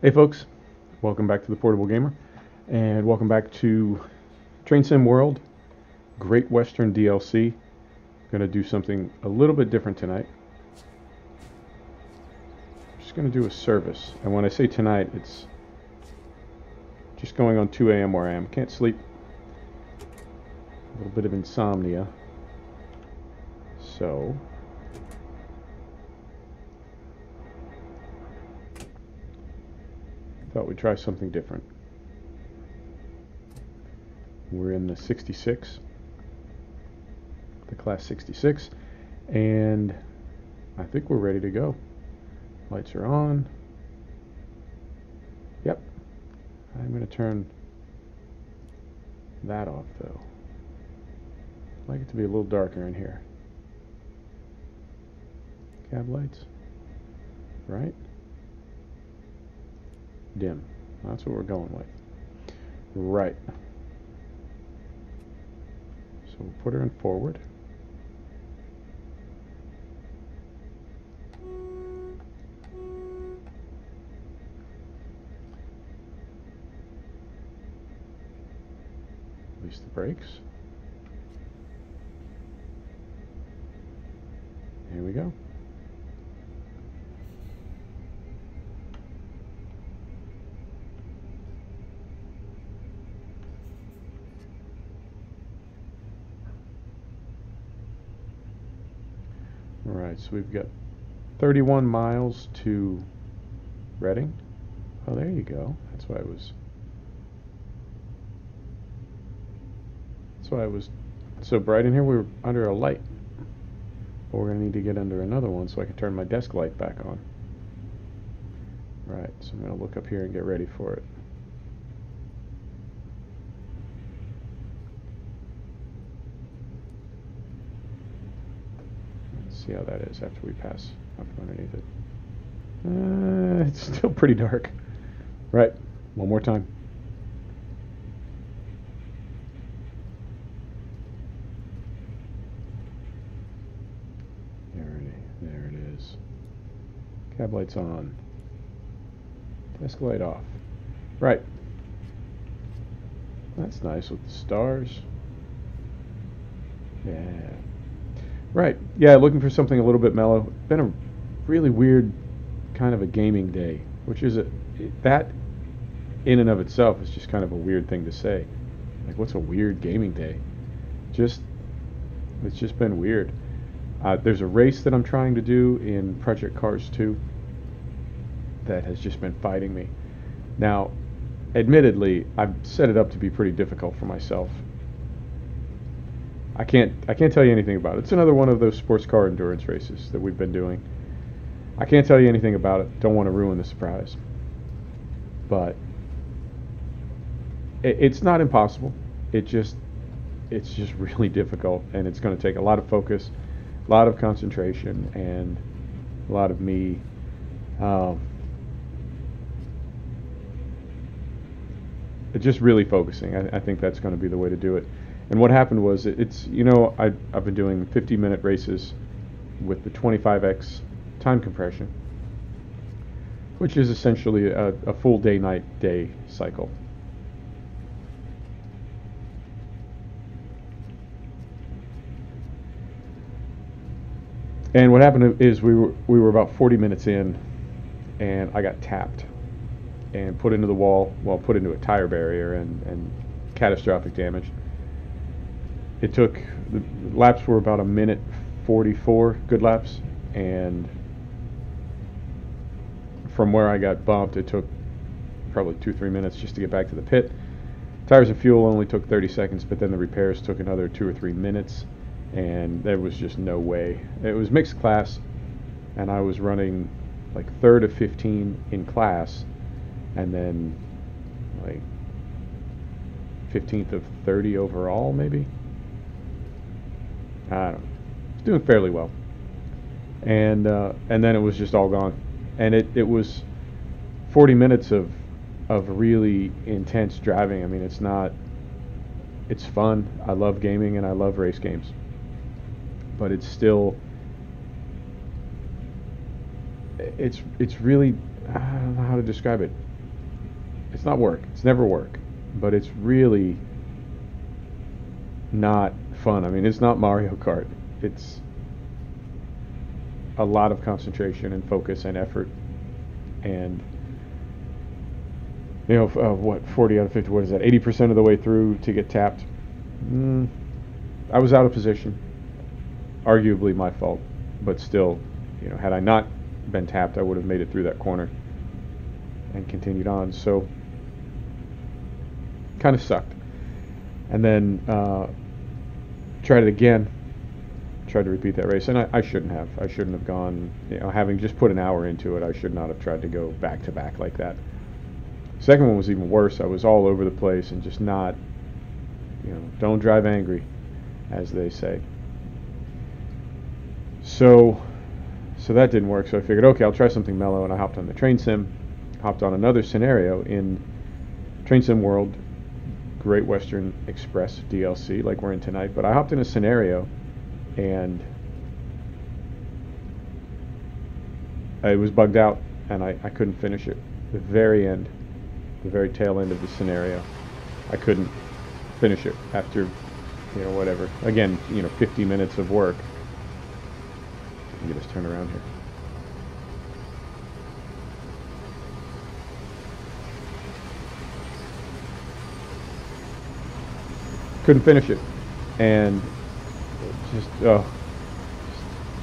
Hey folks, welcome back to the Portable Gamer, and welcome back to Train Sim World, Great Western DLC. Gonna do something a little bit different tonight. Just gonna do a service, and when I say tonight, it's just going on 2 a.m. where I am. Can't sleep. A little bit of insomnia. So, thought we'd try something different. We're in the 66, the class 66, and I think we're ready to go. Lights are on. Yep. I'm going to turn that off though. I'd like it to be a little darker in here. Cab lights. Right? Dim. That's what we're going with. Right. So we'll put her in forward. Release the brakes. Here we go. Alright, so we've got 31 miles to Reading. Oh, there you go. That's why it was so bright in here. We were under a light. But we're going to need to get under another one so I can turn my desk light back on. Right, so I'm going to look up here and get ready for it. Let's see how that is after we pass up underneath it. It's still pretty dark. Right, one more time. There it is. Cab lights on. Desk light off. Right. That's nice with the stars. Yeah. Right. Yeah, looking for something a little bit mellow. Been a really weird kind of a gaming day, which is that in and of itself is just kind of a weird thing to say. Like, what's a weird gaming day? It's just been weird. There's a race that I'm trying to do in Project Cars 2 that has just been fighting me. Now, admittedly, I've set it up to be pretty difficult for myself. I can't tell you anything about it. It's another one of those sports car endurance races that we've been doing. I can't tell you anything about it. Don't want to ruin the surprise. But it's not impossible. It's just really difficult, and it's going to take a lot of focus, a lot of concentration, and a lot of me just really focusing. I think that's going to be the way to do it. And what happened was, I've been doing 50-minute races with the 25x time compression, which is essentially a full day-night-day cycle. And what happened is we were about 40 minutes in, and I got tapped and put into the wall, put into a tire barrier, and catastrophic damage. The laps were about 1:44 good laps, and from where I got bumped, it took probably 2-3 minutes just to get back to the pit. Tires and fuel only took 30 seconds, but then the repairs took another 2 or 3 minutes, and there was just no way. It was mixed class, and I was running like 3rd of 15 in class, and then like 15th of 30 overall, maybe. I don't know. It's doing fairly well, and then it was just all gone, and it was 40 minutes of really intense driving. I mean, it's fun. I love gaming and I love race games, but it's still it's really, I don't know how to describe it. it's not work. It's never work, but it's really not fun. I mean, it's not Mario Kart. It's a lot of concentration and focus and effort, and what, 40 out of 50, what is that, 80% of the way through to get tapped. I was out of position, arguably my fault, but still, had I not been tapped, I would have made it through that corner and continued on. So kind of sucked. And then tried it again, tried to repeat that race, and I shouldn't have. I shouldn't have gone, having just put an hour into it, I should not have tried to go back to back like that. Second one was even worse. I was all over the place and just not, don't drive angry, as they say. So that didn't work. So I figured, okay, I'll try something mellow, and I hopped on the Train Sim, hopped on another scenario in Train Sim World, Great Western Express DLC, like we're in tonight. But I hopped in a scenario, and it was bugged out, and I couldn't finish it. The very end, the very tail end of the scenario, I couldn't finish it after, whatever. Again, 50 minutes of work. Let me just turn around here. Couldn't finish it, and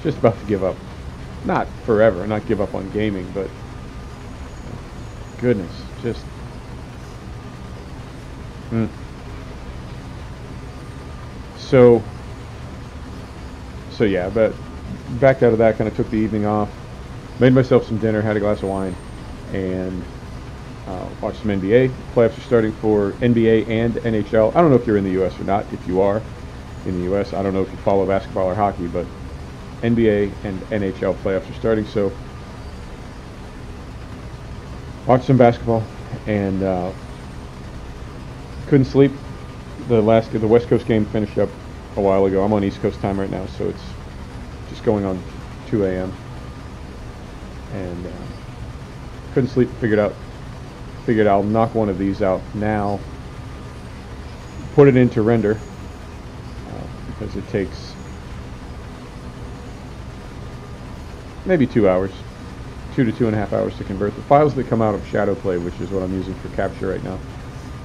just about to give up. Not forever, not give up on gaming, but goodness, just So yeah, but backed out of that, kind of took the evening off, made myself some dinner, had a glass of wine, and watched some NBA. Playoffs are starting for NBA and NHL. I don't know if you're in the U.S. or not. If you are in the U.S., I don't know if you follow basketball or hockey, but NBA and NHL playoffs are starting, so watched some basketball and couldn't sleep. The West Coast game finished up a while ago. I'm on East Coast time right now, so it's just going on 2 a.m. and couldn't sleep. Figured I'll knock one of these out now, put it into render, because it takes maybe 2 hours, 2 to 2.5 hours to convert. The files that come out of Shadowplay, which is what I'm using for capture right now,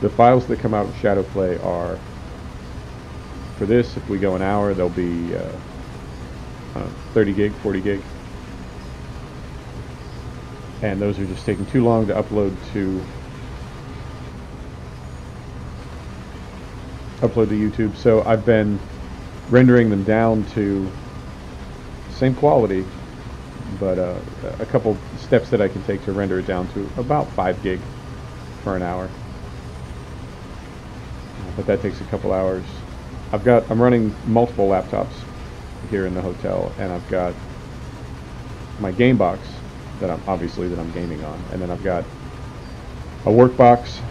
the files that come out of Shadowplay are, for this, if we go an hour, they'll be 30 gig, 40 gig. And those are just taking too long to upload to YouTube. So I've been rendering them down to same quality, but a couple steps that I can take to render it down to about 5 gig for an hour. But that takes a couple hours. I'm running multiple laptops here in the hotel, and I've got my game box that I'm gaming on, and then I've got a work box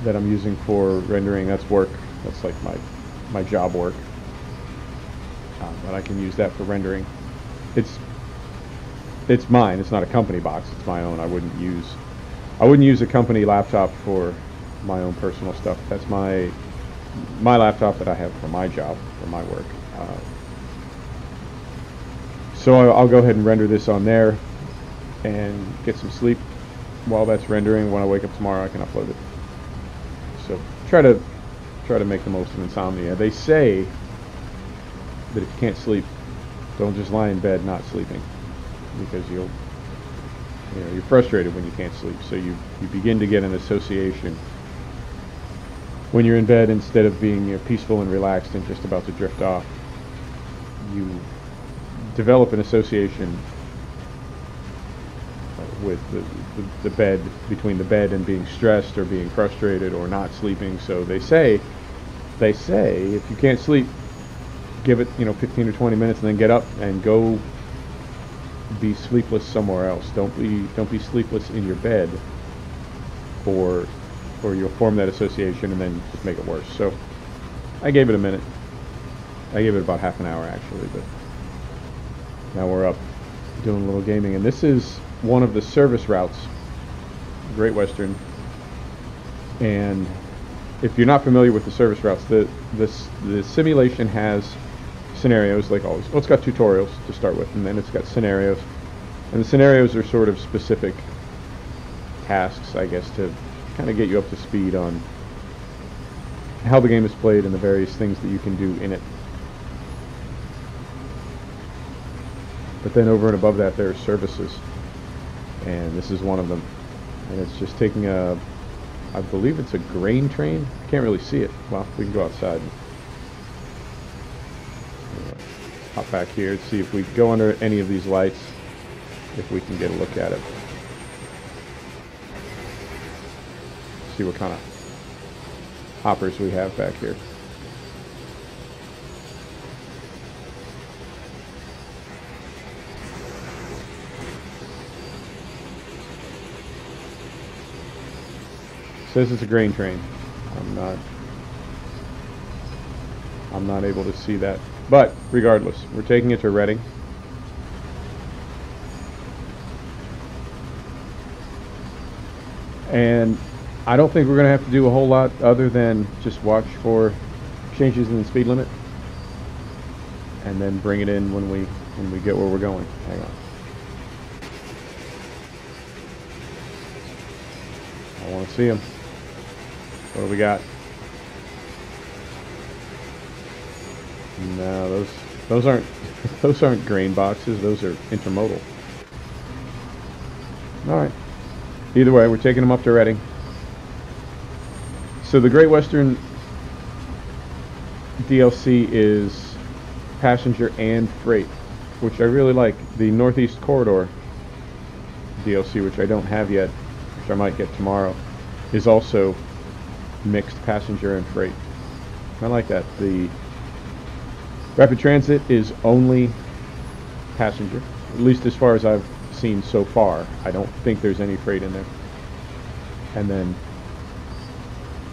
that I'm using for rendering. That's work. That's like my job work, and I can use that for rendering. It's mine. It's not a company box. It's my own. I wouldn't use a company laptop for my own personal stuff. That's my laptop that I have for my job, for my work. So I'll go ahead and render this on there and get some sleep while that's rendering. When I wake up tomorrow, I can upload it. So try to make the most of insomnia. They say that if you can't sleep, don't just lie in bed not sleeping, because you're frustrated when you can't sleep. So you begin to get an association when you're in bed. Instead of being peaceful and relaxed and just about to drift off, you develop an association with the bed, between the bed and being stressed or being frustrated or not sleeping. So they say if you can't sleep, give it 15 or 20 minutes and then get up and go be sleepless somewhere else. Don't be sleepless in your bed, or you'll form that association and then just make it worse. So I gave it a minute. I gave it about half an hour actually, but now we're up doing a little gaming. And this is one of the service routes, Great Western And if you're not familiar with the service routes, the simulation has scenarios like always. Well, it's got tutorials to start with, and then it's got scenarios. And the scenarios are sort of specific tasks, I guess, to kind of get you up to speed on how the game is played and the various things that you can do in it. But then over and above that, there are services, and this is one of them. And it's just taking a, I believe it's a grain train. I can't really see it. Well, we can go outside. Hop back here and see if we go under any of these lights, if we can get a look at it. See what kind of hoppers we have back here. Says it's a grain train. I'm not able to see that. But regardless, we're taking it to Reading. And I don't think we're going to have to do a whole lot other than just watch for changes in the speed limit and then bring it in when we get where we're going. Hang on. I want to see them. What do we got? No, those aren't those aren't grain boxes. Those are intermodal. All right. Either way, we're taking them up to Reading. So the Great Western DLC is passenger and freight, which I really like. The Northeast Corridor DLC, which I don't have yet, which I might get tomorrow, is also mixed passenger and freight. I like that. The Rapid Transit is only passenger, at least as far as I've seen so far. I don't think there's any freight in there. And then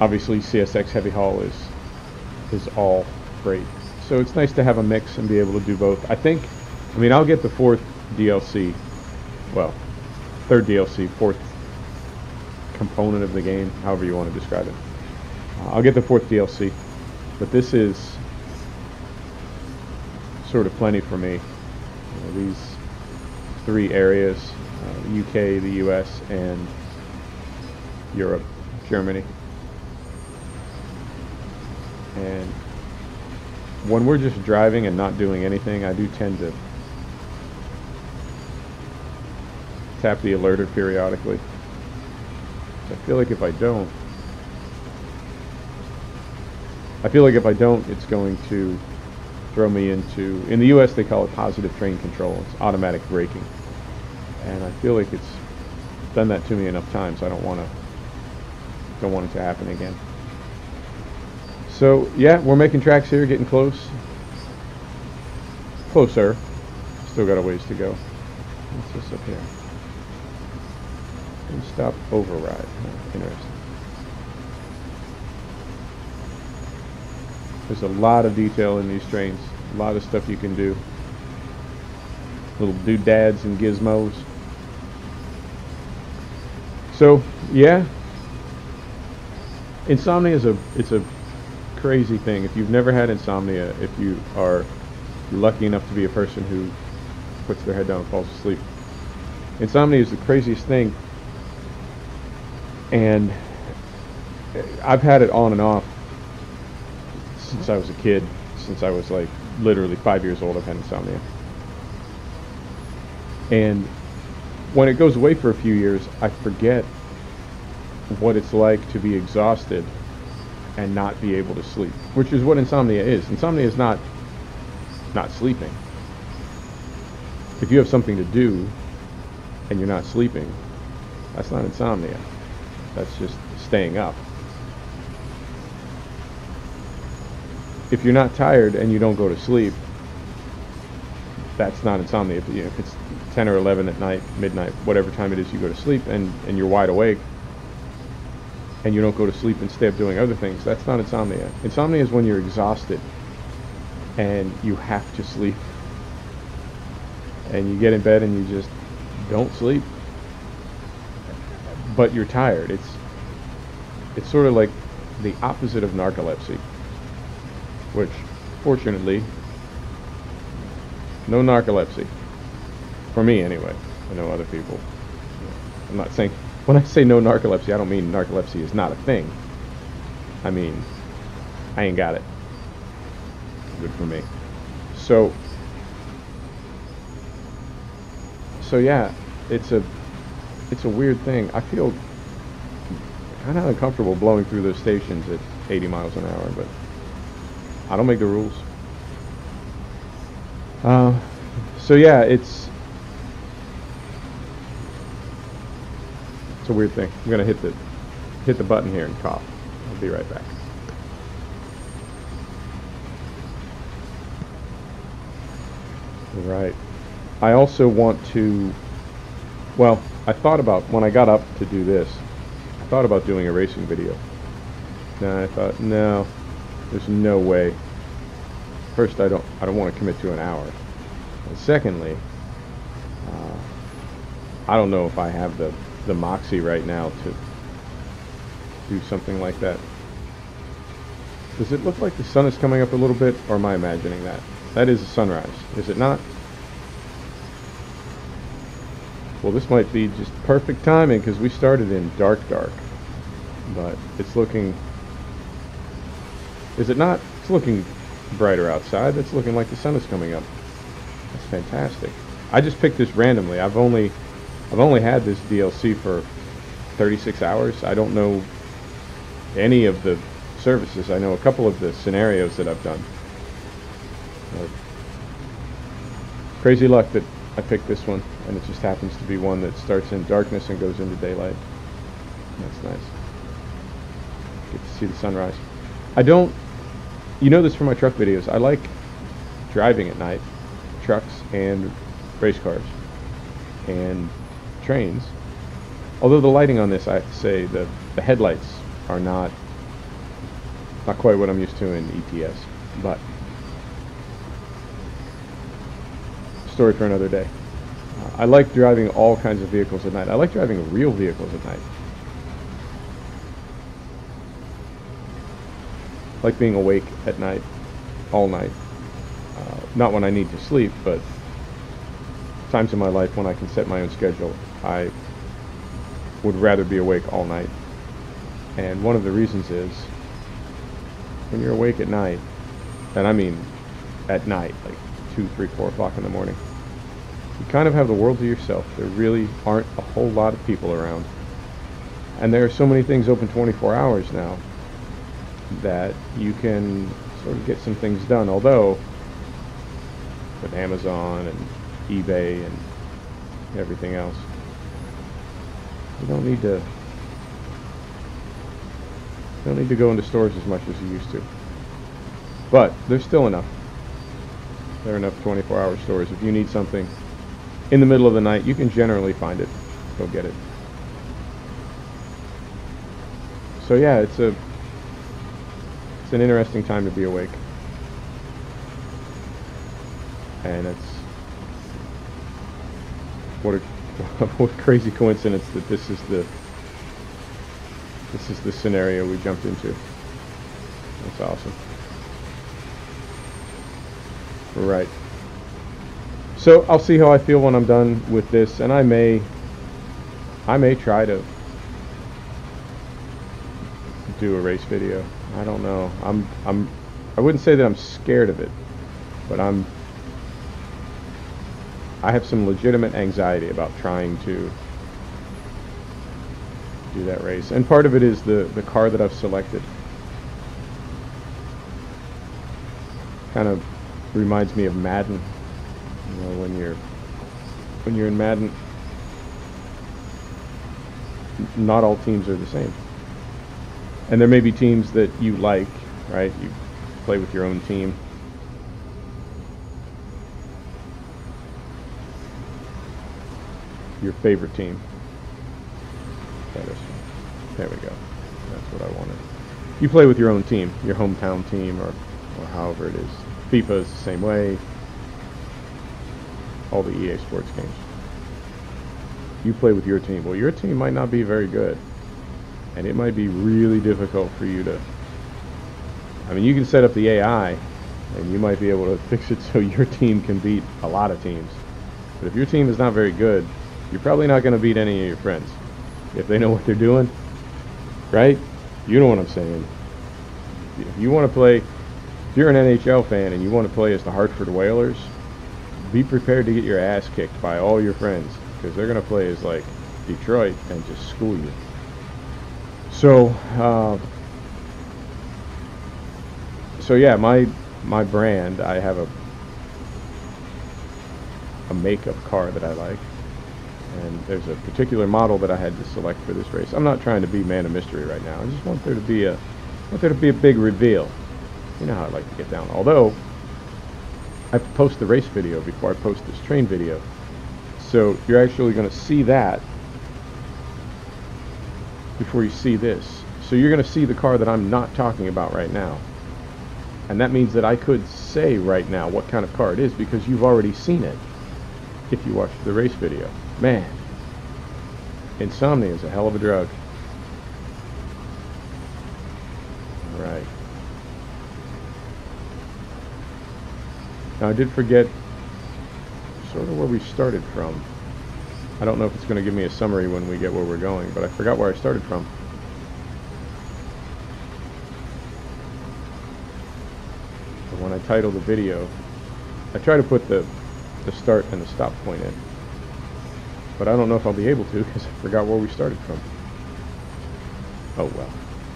obviously CSX Heavy Haul is all freight. So it's nice to have a mix and be able to do both. I mean, I'll get the fourth DLC, well, third DLC, fourth component of the game, however you want to describe it. I'll get the fourth DLC, but this is sort of plenty for me. These three areas, the UK, the US, and Europe, Germany. And when we're just driving and not doing anything, I do tend to tap the alerter periodically. I feel like if I don't, it's going to throw me into, in the US they call it positive train control. It's automatic braking. And I feel like it's done that to me enough times. I don't want it to happen again. So yeah, we're making tracks here, getting closer. Still got a ways to go. What's this up here? And stop override. Interesting. There's a lot of detail in these trains. A lot of stuff you can do. Little doodads and gizmos. So yeah, insomnia it's a crazy thing. If you've never had insomnia, if you are lucky enough to be a person who puts their head down and falls asleep, insomnia is the craziest thing. And I've had it on and off since I was a kid. Since I was like literally 5 years old, I've had insomnia. And when it goes away for a few years, I forget what it's like to be exhausted and not be able to sleep, which is what insomnia is. Insomnia is not sleeping. If you have something to do and you're not sleeping, that's not insomnia. That's just staying up. If you're not tired and you don't go to sleep, that's not insomnia. If it's 10 or 11 at night, midnight, whatever time it is you go to sleep, and you're wide awake, and you don't go to sleep and stay up doing other things, that's not insomnia. Insomnia is when you're exhausted and you have to sleep. And you get in bed and you just don't sleep. But you're tired. it's sort of like the opposite of narcolepsy, which, fortunately, no narcolepsy. For me, anyway. I know other people. I'm not saying, when I say no narcolepsy, I don't mean narcolepsy is not a thing. I mean, I ain't got it. Good for me. So yeah, it's a weird thing. I feel kind of uncomfortable blowing through those stations at 80 miles an hour, but I don't make the rules. So yeah, it's a weird thing. I'm gonna hit the button here and cough. I'll be right back. Right. I also want to, well, I thought about, when I got up to do this, I thought about doing a racing video. Then I thought, no, there's no way. First, I don't want to commit to an hour. And secondly, I don't know if I have the moxie right now to do something like that. Does it look like the sun is coming up a little bit, or am I imagining that? That is a sunrise, is it not? Well, this might be just perfect timing because we started in dark, but it's looking, is it not? It's looking brighter outside. It's looking like the sun is coming up. That's fantastic. I just picked this randomly. I've only had this DLC for 36 hours. I don't know any of the services. I know a couple of the scenarios that I've done. Crazy luck that I picked this one, and it just happens to be one that starts in darkness and goes into daylight. That's nice. Get to see the sunrise. I don't, you know this from my truck videos, I like driving at night, trucks and race cars and trains. Although the lighting on this, I have to say, the headlights are not quite what I'm used to in ETS, but story for another day. I like driving all kinds of vehicles at night. I like driving real vehicles at night. I like being awake at night, all night. Not when I need to sleep, but times in my life when I can set my own schedule, I would rather be awake all night. And one of the reasons is, when you're awake at night, and I mean at night, like 2, 3, 4 o'clock in the morning, you kind of have the world to yourself. There really aren't a whole lot of people around. And there are so many things open 24 hours now that you can sort of get some things done. Although, with Amazon and eBay and everything else, you don't need to go into stores as much as you used to. But there's still enough. There are enough 24-hour stores. If you need something in the middle of the night, you can generally find it. Go get it. So yeah, it's an interesting time to be awake. And it's what a crazy coincidence that this is the scenario we jumped into. That's awesome. Right. So I'll see how I feel when I'm done with this, and I may try to do a race video. I don't know. I wouldn't say that I'm scared of it, but I have some legitimate anxiety about trying to do that race. And part of it is the car that I've selected. Kind of reminds me of Madden. You know, when you're in Madden, not all teams are the same. And there may be teams that you like, right? You play with your own team. Your favorite team. There we go. That's what I wanted. You play with your own team, your hometown team, or however it is. FIFA is the same way. All the EA Sports games. You play with your team. Well, your team might not be very good. and it might be really difficult for you to, I mean, you can set up the AI and you might be able to fix it so your team can beat a lot of teams. But if your team is not very good, you're probably not going to beat any of your friends if they know what they're doing, right? You know what I'm saying. If you want to play, if you're an NHL fan and you want to play as the Hartford Whalers, be prepared to get your ass kicked by all your friends, because they're going to play as like Detroit and just school you. So, yeah, my brand, I have a makeup car that I like, and there's a particular model that I had to select for this race. I'm not trying to be man of mystery right now. I just want there to be a big reveal. You know how I like to get down. Although I have to post the race video before I post this train video, so you're actually going to see that before you see this. So you're going to see the car that I'm not talking about right now. And that means that I could say right now what kind of car it is, because you've already seen it if you watched the race video. Man, insomnia is a hell of a drug. Alright. Now I did forget sort of where we started from. I don't know if it's going to give me a summary when we get where we're going, but I forgot where I started from. But when I title the video, I try to put the start and the stop point in. But I don't know if I'll be able to, because I forgot where we started from. Oh well,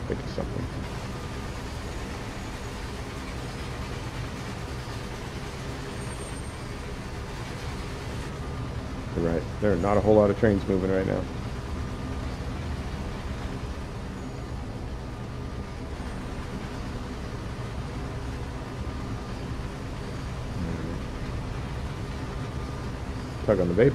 think of something. Right, there are not a whole lot of trains moving right now. Tug on the vape.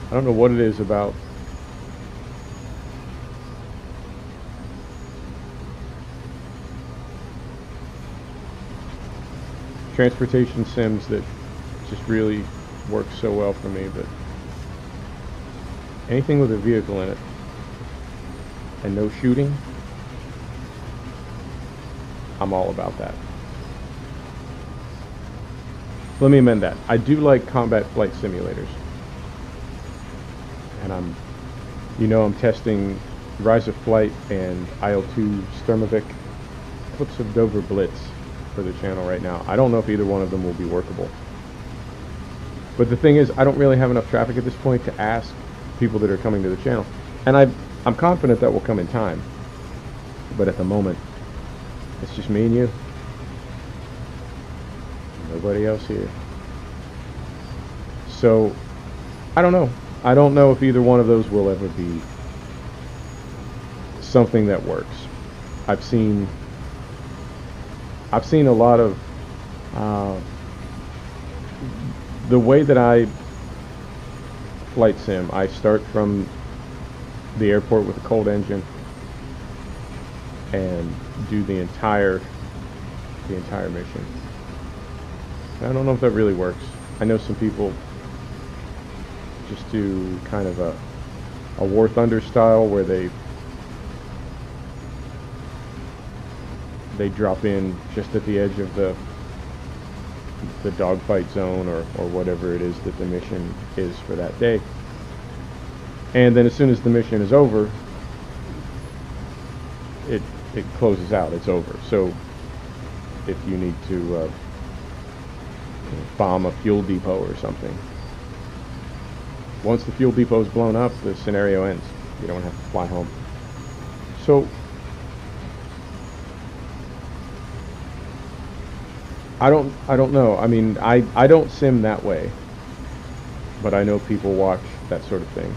I don't know what it is about transportation sims that just really work so well for me, but anything with a vehicle in it and no shooting, I'm all about that. Let me amend that. I do like combat flight simulators. And I'm testing Rise of Flight and IL-2 Sturmovik, clips of Dover Blitz for the channel right now. I don't know if either one of them will be workable. But the thing is, I don't really have enough traffic at this point to ask people that are coming to the channel. And I'm confident that will come in time. But at the moment, it's just me and you. Nobody else here. So, I don't know. I don't know if either one of those will ever be something that works. I've seen a lot of the way that I flight sim. I start from the airport with a cold engine and do the entire mission. I don't know if that really works. I know some people just do kind of a War Thunder style where they drop in just at the edge of the dogfight zone or whatever it is that the mission is for that day. And then as soon as the mission is over, it closes out. It's over. So if you need to bomb a fuel depot or something, once the fuel depot is blown up, the scenario ends. You don't have to fly home. So I don't know. I mean, I don't sim that way, but I know people watch that sort of thing.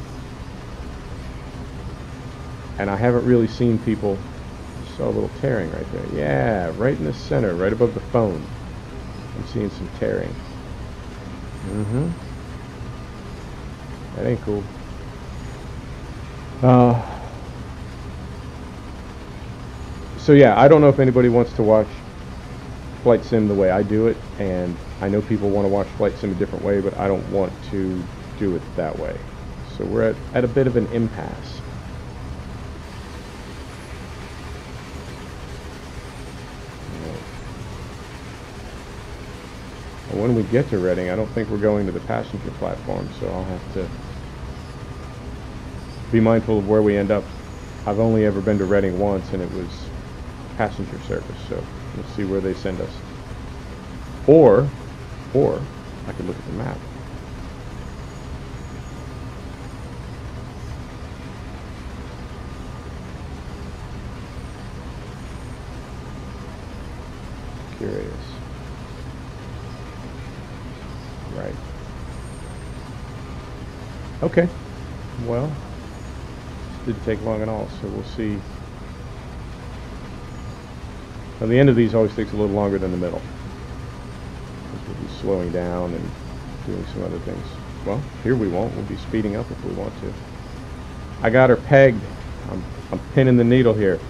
And I haven't really seen people. Saw a little tearing right there. Yeah, right in the center, right above the phone. I'm seeing some tearing. That ain't cool. So yeah, I don't know if anybody wants to watch Flight Sim the way I do it, and I know people want to watch Flight Sim a different way, but I don't want to do it that way. So we're at a bit of an impasse. And when we get to Reading, I don't think we're going to the passenger platform, so I'll have to be mindful of where we end up. I've only ever been to Reading once, and it was passenger service, so we'll see where they send us. Or I could look at the map. Curious. Right. Okay. Well, this didn't take long at all, so we'll see. Now, the end of these always takes a little longer than the middle, because we'll be slowing down and doing some other things. Well, here we won't. We'll be speeding up if we want to. I got her pegged. I'm pinning the needle here.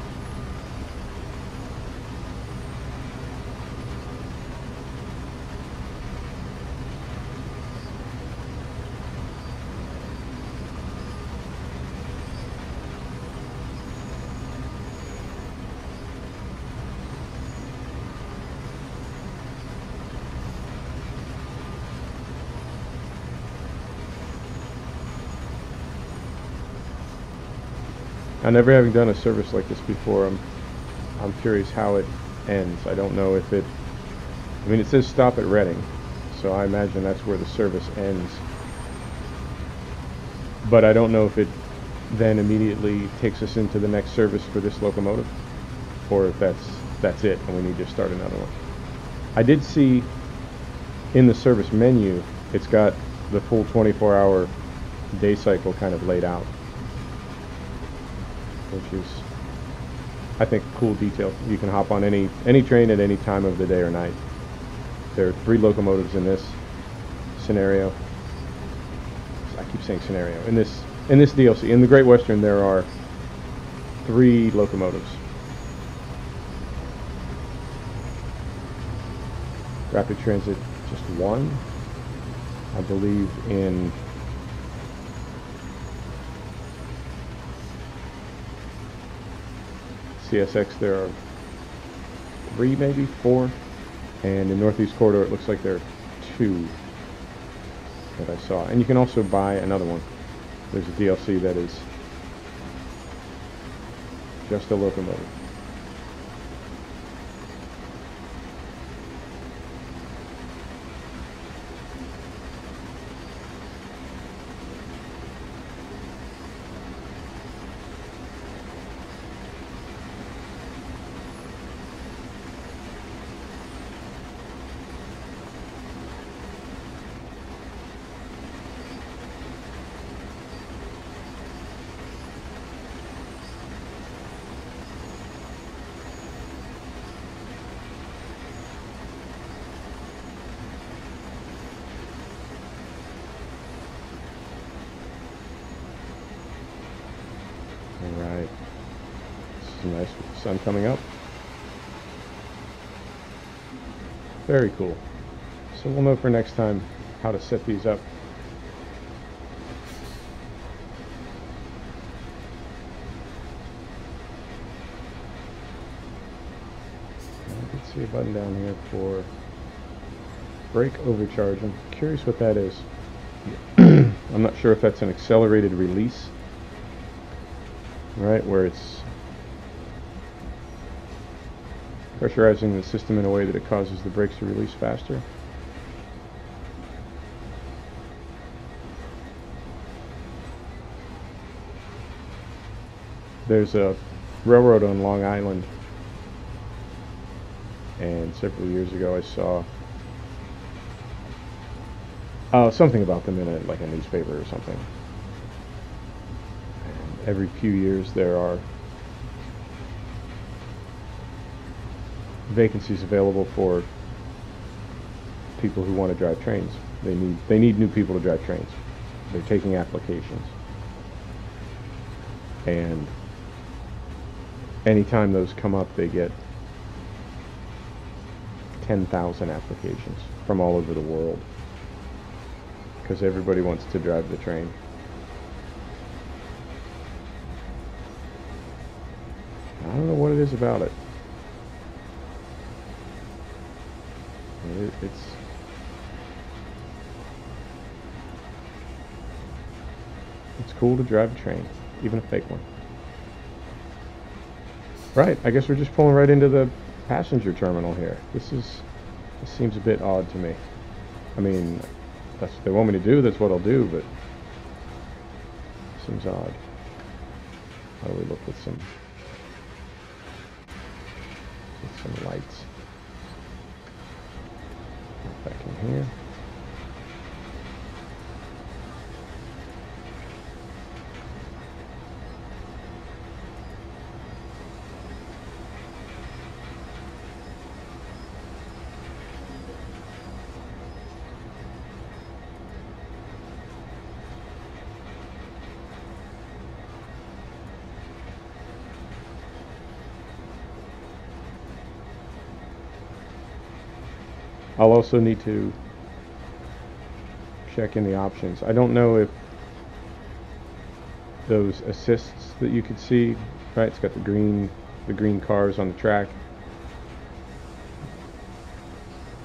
Now, never having done a service like this before, I'm curious how it ends. I don't know if it, I mean, it says stop at Reading, so I imagine that's where the service ends. But I don't know if it then immediately takes us into the next service for this locomotive, or if that's it and we need to start another one. I did see in the service menu, it's got the full 24-hour day cycle kind of laid out, which is, I think, a cool detail. You can hop on any train at any time of the day or night. There are 3 locomotives in this scenario. I keep saying scenario. In this DLC, in the Great Western, there are 3 locomotives. Rapid Transit, just 1. I believe in CSX there are 3, maybe 4, and in Northeast Corridor it looks like there are 2 that I saw. And you can also buy another one. There's a DLC that is just a locomotive. Alright, this is nice with the sun coming up. Very cool. So we'll know for next time how to set these up. I can see a button down here for brake overcharge. I'm curious what that is. I'm not sure if that's an accelerated release. Right, where it's pressurizing the system in a way that it causes the brakes to release faster. There's a railroad on Long Island, and several years ago I saw something about them in like a newspaper or something. Every few years there are vacancies available for people who want to drive trains. They need new people to drive trains. They're taking applications. And anytime those come up, they get 10,000 applications from all over the world because everybody wants to drive the train. I don't know what it is about it. It's cool to drive a train, even a fake one. Right, I guess we're just pulling right into the passenger terminal here. This seems a bit odd to me. I mean, that's what they want me to do, that's what I'll do, but it seems odd. How do we look with some lights? Back in here. I'll also need to check in the options. I don't know if those assists that you could see, right? It's got the green cars on the track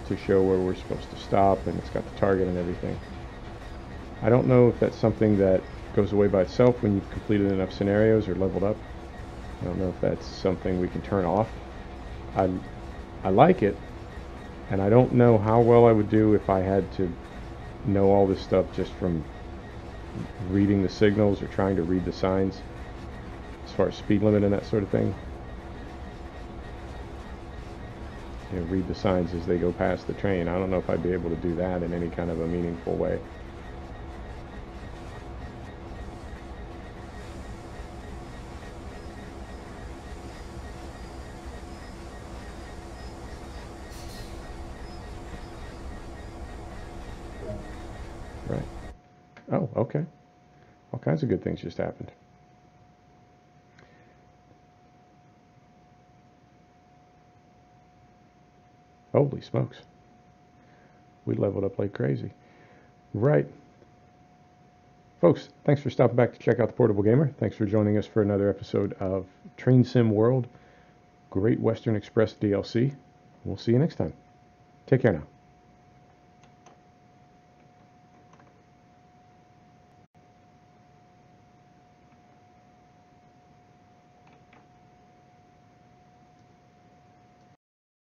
to show where we're supposed to stop, and it's got the target and everything. I don't know if that's something that goes away by itself when you've completed enough scenarios or leveled up. I don't know if that's something we can turn off. I like it, and I don't know how well I would do if I had to know all this stuff just from reading the signals or trying to read the signs as far as speed limit and that sort of thing. You know, read the signs as they go past the train. I don't know if I'd be able to do that in any kind of a meaningful way. Right. Oh, okay. All kinds of good things just happened. Holy smokes. We leveled up like crazy. Right. Folks, thanks for stopping back to check out The Portable Gamer. Thanks for joining us for another episode of Train Sim World Great Western Express DLC. We'll see you next time. Take care now.